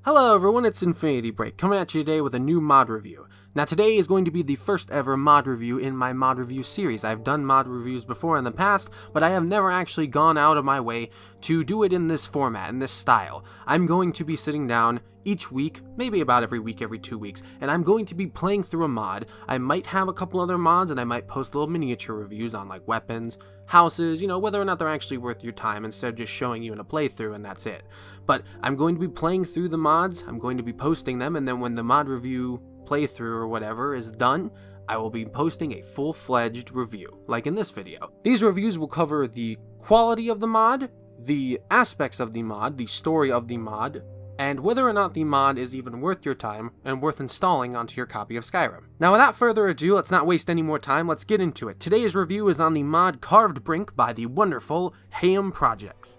Hello everyone, it's Infinity Break, coming at you today with a new mod review. Now today is going to be the first ever mod review in my mod review series. I've done mod reviews before in the past, but I have never actually gone out of my way to do it in this format, in this style. I'm going to be sitting down each week, maybe about every week, every 2 weeks, and I'm going to be playing through a mod. I might have a couple other mods, and I might post little miniature reviews on like weapons, houses, whether or not they're actually worth your time instead of just showing you in a playthrough and that's it. But I'm going to be playing through the mods, I'm going to be posting them, and then when the mod review playthrough or whatever is done, I will be posting a full-fledged review, like in this video. These reviews will cover the quality of the mod, the aspects of the mod, the story of the mod, and whether or not the mod is even worth your time and worth installing onto your copy of Skyrim. Now without further ado, let's not waste any more time, let's get into it. Today's review is on the mod Carved Brink by the wonderful Haem Projects.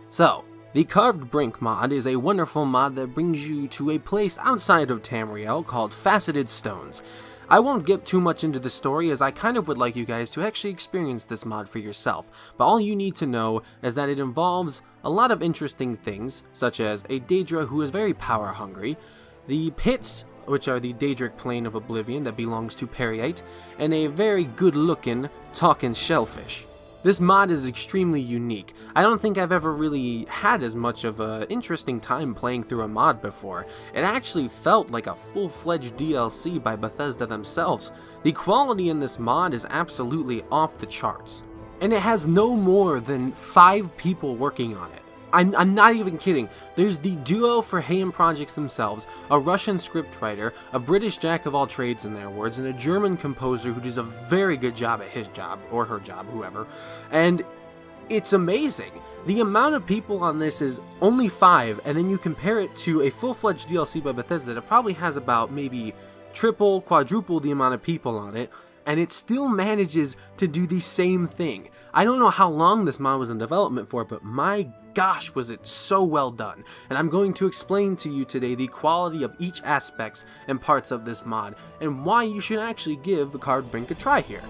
So, the Carved Brink mod is a wonderful mod that brings you to a place outside of Tamriel called Faceted Stones. I won't get too much into the story as I kind of would like you guys to actually experience this mod for yourself, but all you need to know is that it involves a lot of interesting things, such as a Daedra who is very power hungry, the pits, which are the Daedric Plane of Oblivion that belongs to Periite, and a very good looking talking shellfish. This mod is extremely unique. I don't think I've ever really had as much of an interesting time playing through a mod before. It actually felt like a full-fledged DLC by Bethesda themselves. The quality in this mod is absolutely off the charts. And it has no more than 5 people working on it. I'm not even kidding. There's the duo for Haem Projects themselves, a Russian scriptwriter, a British jack of all trades in their words, and a German composer who does a very good job at his job, or her job, whoever. And it's amazing. The amount of people on this is only 5, and then you compare it to a full-fledged DLC by Bethesda that probably has about maybe triple, quadruple the amount of people on it, and it still manages to do the same thing. I don't know how long this mod was in development for, but my gosh was it so well done. And I'm going to explain to you today the quality of each aspects and parts of this mod, and why you should actually give the Carved Brink a try here.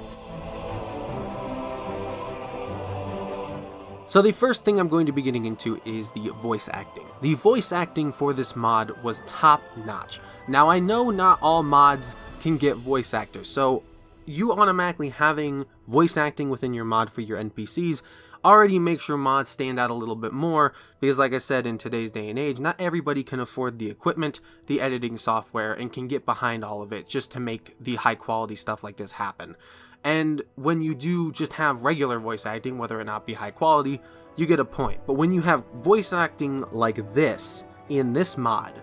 So the first thing I'm going to be getting into is the voice acting. The voice acting for this mod was top notch. Now I know not all mods can get voice actors, so you automatically having voice acting within your mod for your NPCs already makes your mod stand out a little bit more, because like I said, in today's day and age, not everybody can afford the equipment, the editing software, and can get behind all of it just to make the high quality stuff like this happen. And when you do just have regular voice acting, whether or not be high quality, you get a point. But when you have voice acting like this in this mod,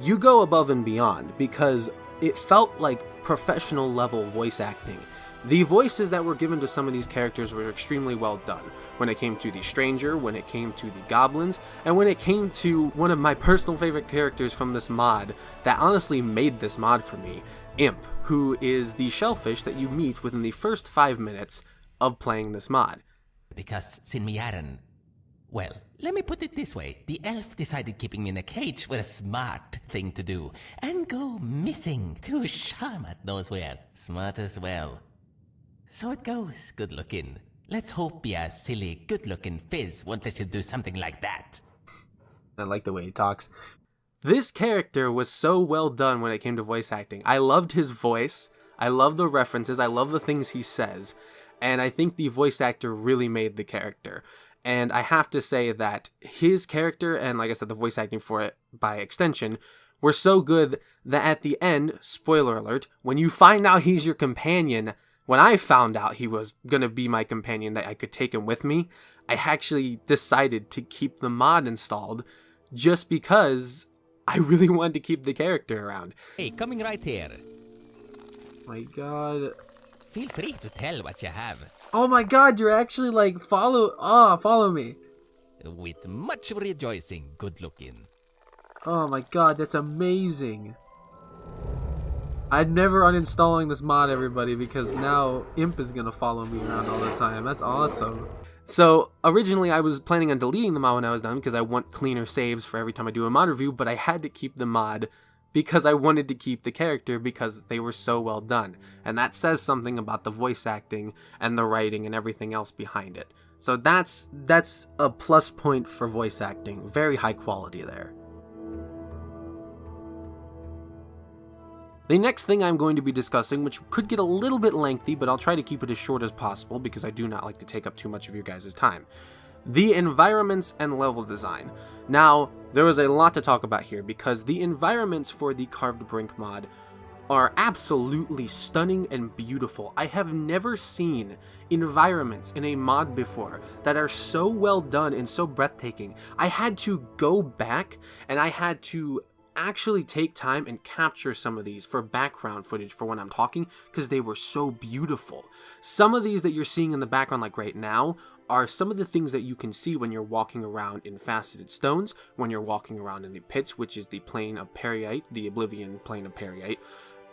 you go above and beyond, because it felt like professional level voice acting. The voices that were given to some of these characters were extremely well done. When it came to the stranger, when it came to the goblins, and when it came to one of my personal favorite characters from this mod that honestly made this mod for me, Imp, who is the shellfish that you meet within the first 5 minutes of playing this mod. Because Sinmiaren, well, let me put it this way. The elf decided keeping me in a cage was a smart thing to do, and go missing to Shamat knows where. Smart as well. So it goes, good looking. Let's hope your silly, good looking Fizz won't let you do something like that. I like the way he talks. This character was so well done when it came to voice acting. I loved his voice, I love the references, I love the things he says, and I think the voice actor really made the character. And I have to say that his character, and like I said, the voice acting for it by extension, were so good that at the end, spoiler alert, when you find out he's your companion, when I found out he was going to be my companion, that I could take him with me, I actually decided to keep the mod installed just because I really wanted to keep the character around. Hey, coming right here. My god. Feel free to tell what you have. Oh my god, you're actually like, follow me. With much rejoicing, good looking. Oh my god, that's amazing. I'm never uninstalling this mod, everybody, because now Imp is gonna follow me around all the time. That's awesome. So originally I was planning on deleting the mod when I was done because I want cleaner saves for every time I do a mod review, but I had to keep the mod because I wanted to keep the character because they were so well done. And that says something about the voice acting and the writing and everything else behind it. So that's a plus point for voice acting. Very high quality there. The next thing I'm going to be discussing, which could get a little bit lengthy, but I'll try to keep it as short as possible because I do not like to take up too much of your guys' time. The environments and level design. Now, there was a lot to talk about here because the environments for the Carved Brink mod are absolutely stunning and beautiful. I have never seen environments in a mod before that are so well done and so breathtaking. I had to go back and I had to actually take time and capture some of these for background footage for when I'm talking because they were so beautiful. Some of these that you're seeing in the background like right now are some of the things that you can see when you're walking around in Faceted Stones, when you're walking around in the pits, which is the plane of Periite, the Oblivion plane of Periite,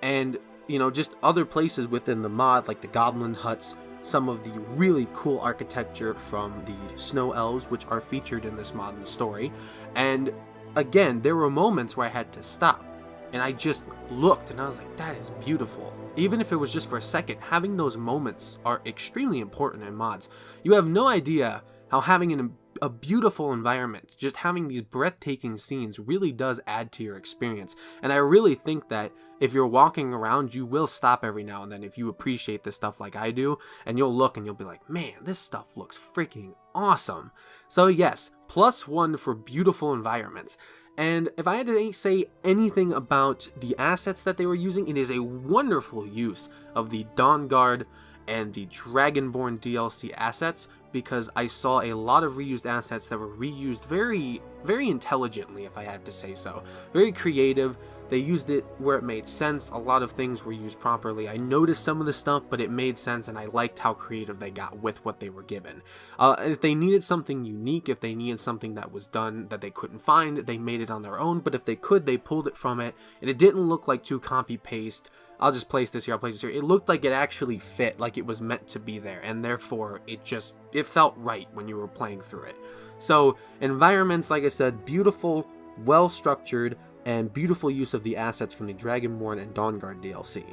and you know, just other places within the mod like the Goblin Huts, some of the really cool architecture from the Snow Elves which are featured in this mod and story. And again, there were moments where I had to stop and I just looked and I was like, that is beautiful. Even if it was just for a second, having those moments are extremely important in mods. You have no idea how having a beautiful environment, just having these breathtaking scenes really does add to your experience. And I really think that if you're walking around, you will stop every now and then if you appreciate this stuff like I do, and you'll look and you'll be like, man, this stuff looks freaking awesome. So yes, +1 for beautiful environments. And if I had to say anything about the assets that they were using, it is a wonderful use of the Dawnguard and the Dragonborn DLC assets, because I saw a lot of reused assets that were reused very, very intelligently, if I had to say so. Very creative. They used it where it made sense. A lot of things were used properly. I noticed some of the stuff, but it made sense, and I liked how creative they got with what they were given. If they needed something unique, if they needed something that was done that they couldn't find, they made it on their own, but if they could, they pulled it from it, and it didn't look like too copy-paste. I'll just place this here, I'll place this here. It looked like it actually fit, like it was meant to be there, and therefore, it felt right when you were playing through it. So, environments, like I said, beautiful, well-structured, and beautiful use of the assets from the Dragonborn and Dawnguard DLC.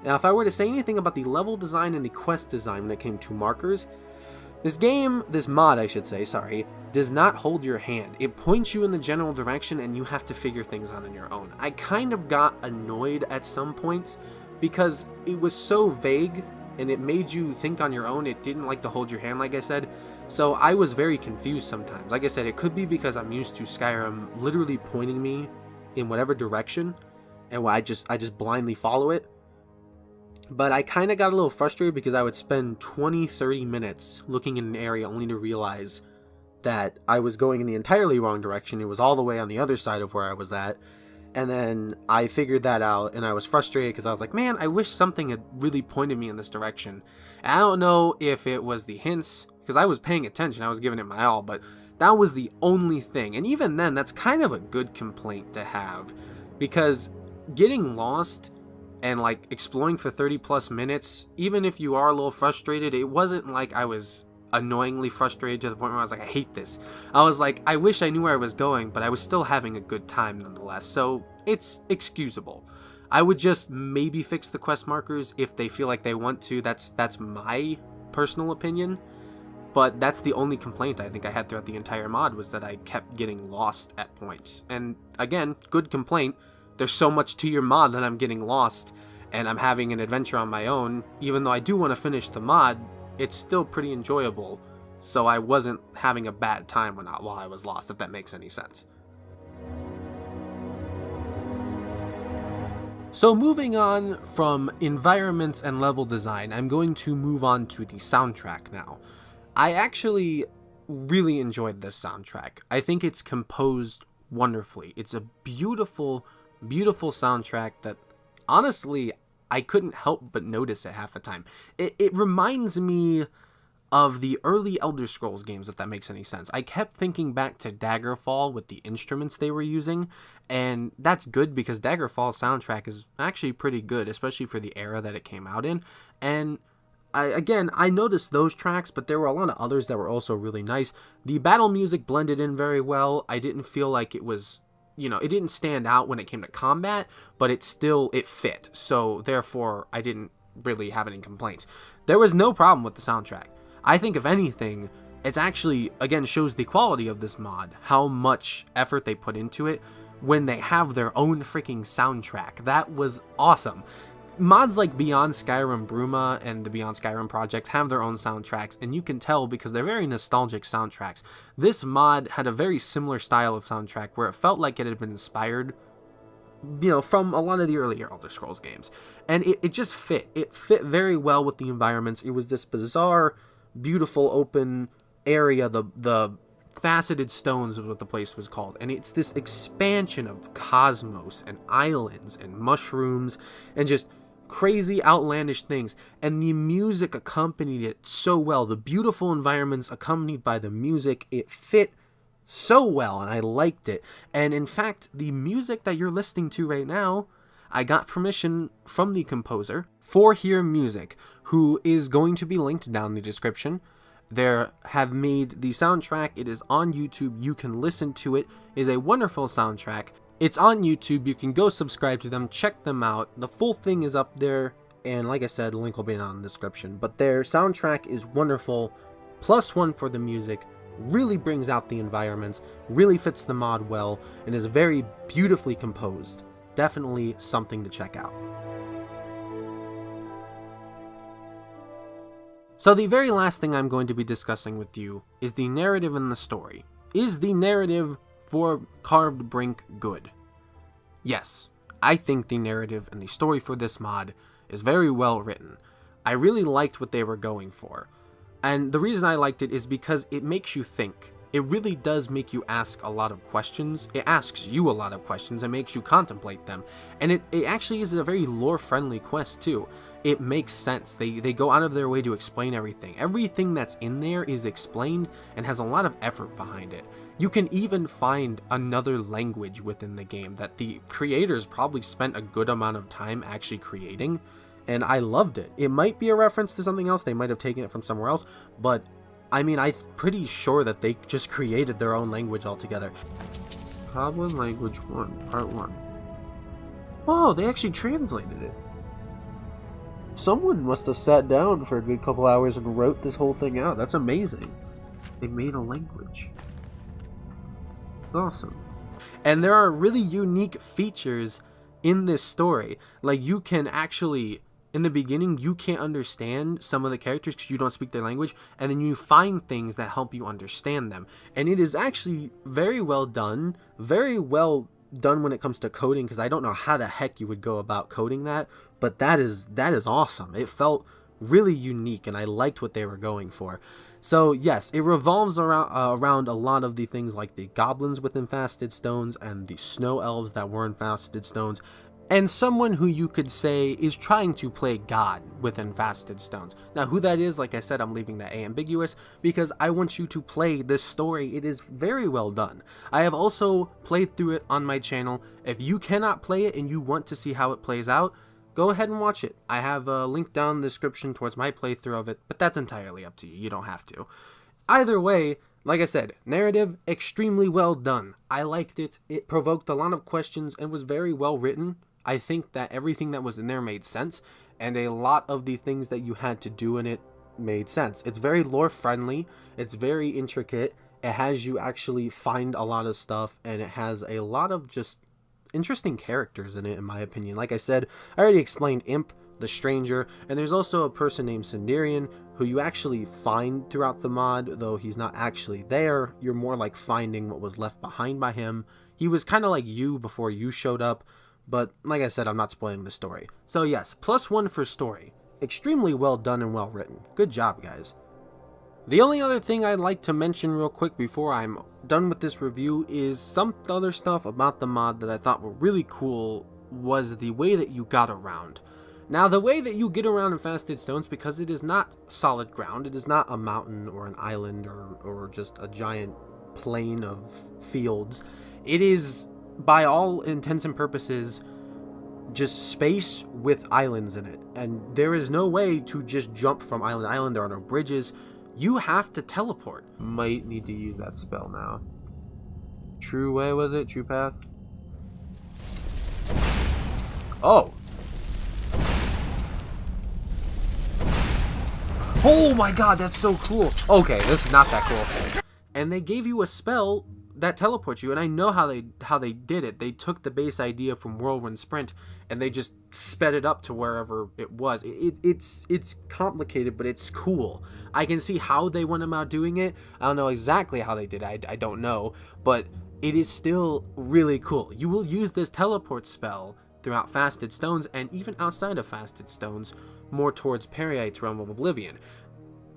Now, if I were to say anything about the level design and the quest design when it came to markers, this mod, I should say, sorry, does not hold your hand. It points you in the general direction and you have to figure things out on your own. I kind of got annoyed at some points because it was so vague and it made you think on your own. It didn't like to hold your hand, like I said. So I was very confused sometimes. Like I said, it could be because I'm used to Skyrim literally pointing me in whatever direction, and I just blindly follow it. But I kind of got a little frustrated because I would spend 20-30 minutes looking in an area only to realize that I was going in the entirely wrong direction. It was all the way on the other side of where I was at. And then I figured that out and I was frustrated because I was like, man, I wish something had really pointed me in this direction. And I don't know if it was the hints, because I was paying attention, I was giving it my all, but that was the only thing. And even then, that's kind of a good complaint to have, because getting lost and like exploring for 30+ minutes, even if you are a little frustrated, it wasn't like I was annoyingly frustrated to the point where I was like, I hate this. I was like, I wish I knew where I was going, but I was still having a good time nonetheless, so it's excusable. I would just maybe fix the quest markers if they feel like they want to. That's my personal opinion. But that's the only complaint I think I had throughout the entire mod, was that I kept getting lost at points. And again, good complaint. There's so much to your mod that I'm getting lost, and I'm having an adventure on my own. Even though I do want to finish the mod, it's still pretty enjoyable. So I wasn't having a bad time while I was lost, if that makes any sense. So moving on from environments and level design, I'm going to move on to the soundtrack now. I actually really enjoyed this soundtrack. I think it's composed wonderfully. It's a beautiful, beautiful soundtrack that, honestly, I couldn't help but notice it half the time. It reminds me of the early Elder Scrolls games, if that makes any sense. I kept thinking back to Daggerfall with the instruments they were using, and that's good because Daggerfall's soundtrack is actually pretty good, especially for the era that it came out in. And I noticed those tracks, but there were a lot of others that were also really nice. The battle music blended in very well. I didn't feel like it was, it didn't stand out when it came to combat, but it fit. So therefore, I didn't really have any complaints. There was no problem with the soundtrack. I think if anything, it actually, again, shows the quality of this mod, how much effort they put into it when they have their own freaking soundtrack. That was awesome. Mods like Beyond Skyrim Bruma and the Beyond Skyrim project have their own soundtracks, and you can tell because they're very nostalgic soundtracks. This mod had a very similar style of soundtrack where it felt like it had been inspired, from a lot of the earlier Elder Scrolls games. And it just fit. It fit very well with the environments. It was this bizarre, beautiful, open area. The Faceted Stones is what the place was called. And it's this expansion of cosmos and islands and mushrooms and just crazy outlandish things, and the music accompanied it so well. The beautiful environments accompanied by the music, it fit so well, and I liked it. And in fact, the music that you're listening to right now, I got permission from the composer, ForhirMusic, who is going to be linked down in the description. They have made the soundtrack. It is on YouTube. You can listen to it. It is a wonderful soundtrack. It's on YouTube. You can go subscribe to them, check them out. The full thing is up there, and like I said, the link will be down in the description. But their soundtrack is wonderful. +1 for the music. Really brings out the environments, really fits the mod well, and is very beautifully composed. Definitely something to check out. So the very last thing I'm going to be discussing with you is the narrative and the story. Is the narrative for Carved Brink good? Yes, I think the narrative and the story for this mod is very well written. I really liked what they were going for. And the reason I liked it is because it makes you think. It really does make you ask a lot of questions. It asks you a lot of questions and makes you contemplate them. And it actually is a very lore-friendly quest too. It makes sense. They go out of their way to explain everything. Everything that's in there is explained and has a lot of effort behind it. You can even find another language within the game that the creators probably spent a good amount of time actually creating, and I loved it. It might be a reference to something else, they might have taken it from somewhere else, but I mean, I'm pretty sure that they just created their own language altogether. Goblin Language 1, Part 1. Oh, they actually translated it. Someone must have sat down for a good couple hours and wrote this whole thing out. That's amazing. They made a language. Awesome. And there are really unique features in this story. Like, you can actually, in the beginning, you can't understand some of the characters because you don't speak their language, and then you find things that help you understand them. And it is actually very well done when it comes to coding, because I don't know how the heck you would go about coding that, but that is awesome. It felt really unique, and I liked what they were going for. So yes, it revolves around a lot of the things like the goblins within Faceted Stones and the snow elves that were in Faceted Stones, and someone who you could say is trying to play God within Faceted Stones. Now, who that is, like I said, I'm leaving that ambiguous because I want you to play this story. It is very well done. I have also played through it on my channel. If you cannot play it and you want to see how it plays out, go ahead and watch it. I have a link down in the description towards my playthrough of it, but that's entirely up to you. You don't have to. Either way, like I said, narrative, extremely well done. I liked it. It provoked a lot of questions and was very well written. I think that everything that was in there made sense, and a lot of the things that you had to do in it made sense. It's very lore-friendly. It's very intricate. It has you actually find a lot of stuff, and it has a lot of just interesting characters in it, in my opinion. Like I said, I already explained Imp, the Stranger, and there's also a person named Sindarian who you actually find throughout the mod, though he's not actually there. You're more like finding what was left behind by him. He was kind of like you before you showed up, but like I said, I'm not spoiling the story. So yes, +1 for story. Extremely well done and well written. Good job, guys. The only other thing I'd like to mention real quick before I'm done with this review is some other stuff about the mod that I thought were really cool was the way that you got around. Now, the way that you get around in Faceted Stones, because it is not solid ground, it is not a mountain or an island or just a giant plain of fields, it is, by all intents and purposes, just space with islands in it, and there is no way to just jump from island to island. There are no bridges. You have to teleport. Might need to use that spell now. True way, was it? True path? Oh! Oh my god, that's so cool! Okay, this is not that cool. And they gave you a spell that teleports you, and I know how they did it. They took the base idea from Whirlwind Sprint and they just sped it up to wherever it was. It's complicated, but it's cool. I can see how they went about doing it. I don't know exactly how they did it. I don't know, but it is still really cool. You will use this teleport spell throughout Fasted Stones and even outside of Fasted Stones, more towards Peryite's Realm of Oblivion.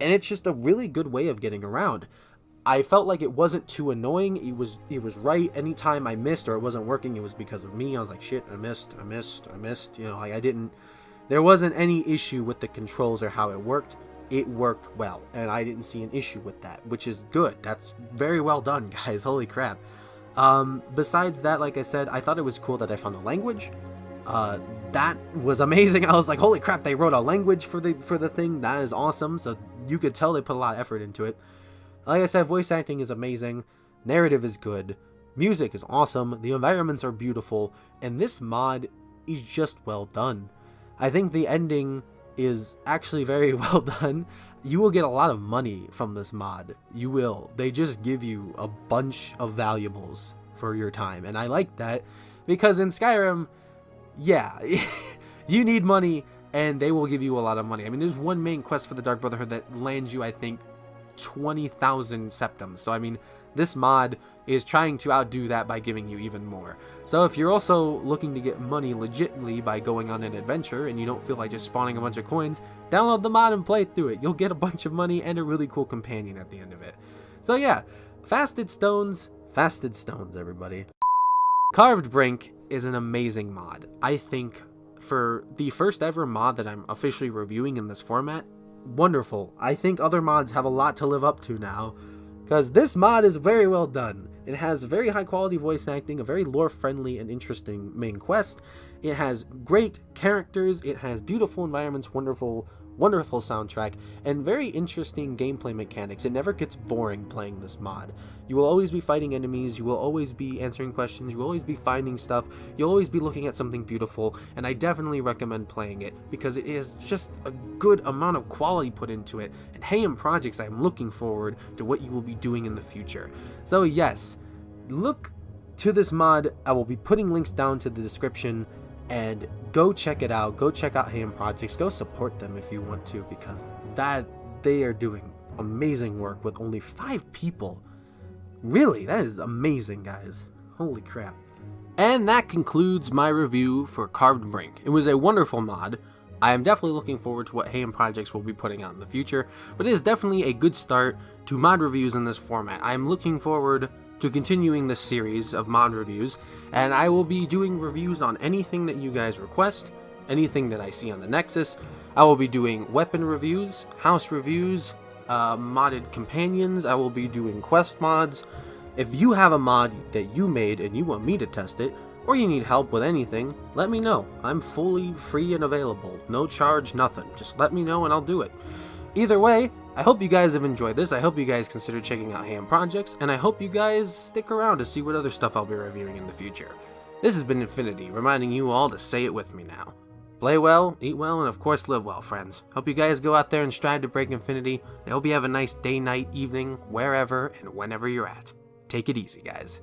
And it's just a really good way of getting around. I felt like it wasn't too annoying. It was right. Anytime I missed or it wasn't working, it was because of me. I was like, shit, I missed. You know, like there wasn't any issue with the controls or how it worked. It worked well, and I didn't see an issue with that, which is good. That's very well done, guys. Holy crap. Besides that, like I said, I thought it was cool that I found a language. That was amazing. I was like, holy crap, they wrote a language for the thing. That is awesome. So you could tell they put a lot of effort into it. Like I said, voice acting is amazing, narrative is good, music is awesome, the environments are beautiful, and this mod is just well done. I think the ending is actually very well done. You will get a lot of money from this mod. You will. They just give you a bunch of valuables for your time, and I like that, because in Skyrim, yeah, you need money, and they will give you a lot of money. I mean, there's one main quest for the Dark Brotherhood that lands you, I think, 20,000 septums. So I mean, this mod is trying to outdo that by giving you even more. So if you're also looking to get money legitimately by going on an adventure and you don't feel like just spawning a bunch of coins, download the mod and play through it. You'll get a bunch of money and a really cool companion at the end of it. So yeah, Fasted Stones, everybody. Carved Brink is an amazing mod. I think for the first ever mod that I'm officially reviewing in this format, wonderful. I think other mods have a lot to live up to now, because this mod is very well done. It has very high quality voice acting, a very lore friendly and interesting main quest. It has great characters, it has beautiful environments, wonderful soundtrack, and very interesting gameplay mechanics. It never gets boring playing this mod. You will always be fighting enemies, you will always be answering questions, you will always be finding stuff, you'll always be looking at something beautiful, and I definitely recommend playing it because it is just a good amount of quality put into it. And Haem Projects, I'm looking forward to what you will be doing in the future. So yes, look to this mod. I will be putting links down to the description, and go check it out. Go check out Haem Projects. Go support them if you want to, because they are doing amazing work with only 5 people. Really, that is amazing, guys. Holy crap. And that concludes my review for Carved Brink. It was a wonderful mod. I am definitely looking forward to what Haem Projects will be putting out in the future, but it is definitely a good start to mod reviews in this format. I am looking forward to continuing this series of mod reviews, and I will be doing reviews on anything that you guys request, anything that I see on the Nexus. I will be doing weapon reviews, house reviews, modded companions. I will be doing quest mods. If you have a mod that you made and you want me to test it, or you need help with anything, let me know. I'm fully free and available. No charge, nothing. Just let me know and I'll do it. Either way, I hope you guys have enjoyed this. I hope you guys consider checking out Haem Projects, and I hope you guys stick around to see what other stuff I'll be reviewing in the future. This has been Infinity, reminding you all to say it with me now. Play well, eat well, and of course live well, friends. Hope you guys go out there and strive to break Infinity. I hope you have a nice day, night, evening, wherever and whenever you're at. Take it easy, guys.